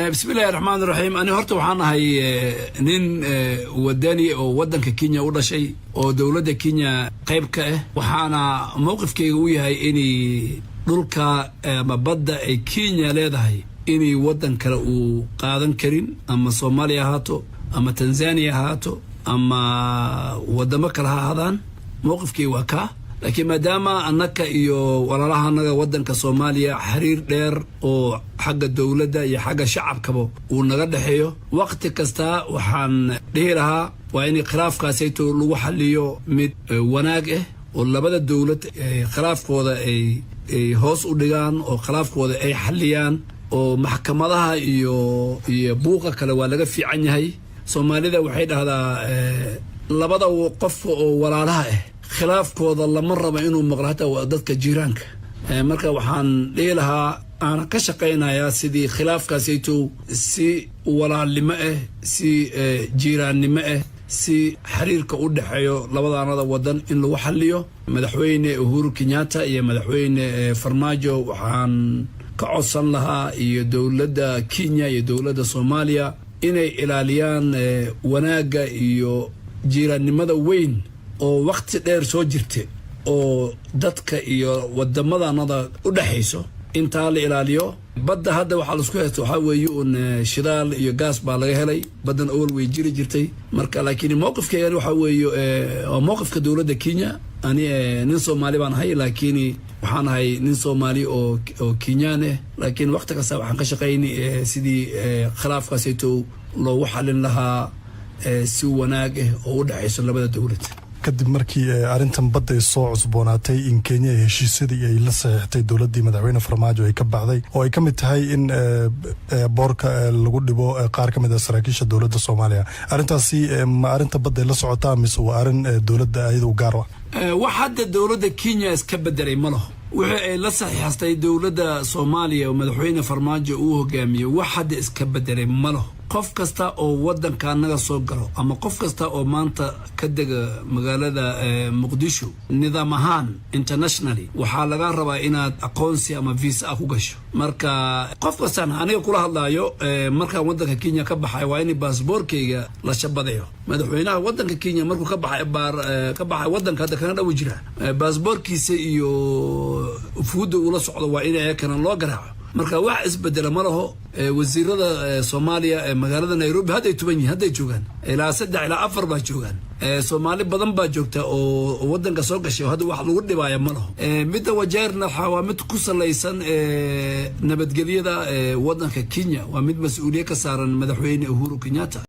بسم الله الرحمن الرحيم. أنا هرت وحنا هاي نين وداني أو ودن ككينيا ولا شيء أو دولة كينيا قيب كه وحنا موقف كيوي هاي إني دولك مبدأ كينيا لهذا هاي إني ودن كرو قادن كريم أما صوماليا هاتو أما تنزانيا هاتو أما ودمكرها هذان موقف كيوكا لكن ما دام أنك ولا راح أنك ودن كصوماليا حرير دير أو حق الدولة يا حق الشعب كبو ونقد حيو وقت كستا وحن ديرها وإني خلاف كاسيتو لو حليو مد وناقه ولا بدأ الدولة خلاف كودا أي هوس وديان أو خلاف كودا أي حليان أو محكمتها يبوقة كلا ولا في عنها صوماليا وحيد هذا لبدا وقف ولا لها خلاف كودا الله مرة ما إنه مغرهته وأدتك جيرانك مركا وحان ليلها أنا كشقينا يا سيدي خلاف كاسيتو سي ولا لماء سي جيران لماء سي حرير كأود حيو لبدا أنا ودن إن لو حليو مدحوين أهورو كينياتا يا مدحوين فرماجو وحان كعصن لها يا دولة كينيا يا دولة صوماليا إني إلاليان وناقة يو جيران لماذا وين oo waqti dheer soo jirtay oo dadka iyo wadamadanada u dhaxayso inta la ilaaliyo badda hadda waxa la isku haysto waxa weeye shidaal iyo gas baa laga helay badan awal way jiri jirtay marka laakiin mowqifkeena waxa weeye mowqifka dawladda Kenya ani nin Soomaali baan ahay laakiin waxaan ahay nin Soomaali oo Kenyan ah laakiin waqti kasta waxaan ka shaqeynay sidii khilaafkaasayto loo xalin lahaa si wanaag ah oo u dhaxayso labada dawlad kadib markii arintan badda ay soo cusboonaatay in Kenya heshiisyadii ay la saxiixtay dawladda madaxweyne Farmaajo ay ka baxday oo ay kamid tahay in boorka lagu dhibo qaar kamid ah saraakiisha dawladda Soomaaliya arintaasi ma arinta badda la socotaa mise waa arin dawladda ayadu gaar ah waxa dawladda Kenya iska bedelay malaha wixii ay la saxiixtay dawladda Soomaaliya oo madaxweyne Farmaajo uu hogaamiyo waxa iska bedelay malaha qof kasta oo wadanka naga soo galo ama qof kasta oo maanta ka daga magaalada Muqdisho nidaam ahaan internationally waxa laga rabaa inaad aqoonsi ama visa ku gasho marka qof kasta aniga kula hadlayo marka wadanka Kenya ka baxay waa in baasaboorkayga la shabadayo madaxweynaha wadanka Kenya markuu ka baxay wadanka hadda kana dhaw jira baasaboorkiisa iyo fuudu ula socdo waa in ay kana loo garaaco marka wax isbedel ma laho wasiirada Soomaaliya magaalada Nairobi hadday tuban yihiin hadday joogan ilaa 3 ilaa 4 baa joogan Soomaali badan baa joogta oo wadanka soo gashay hadda wax lagu dhibaaya ma laho midda wajeerna waa mid ku salaysan nabadgelyada wadanka Kenya waa mid mas'uuliyad ka saaran madaxweyne Uhuru Kenyatta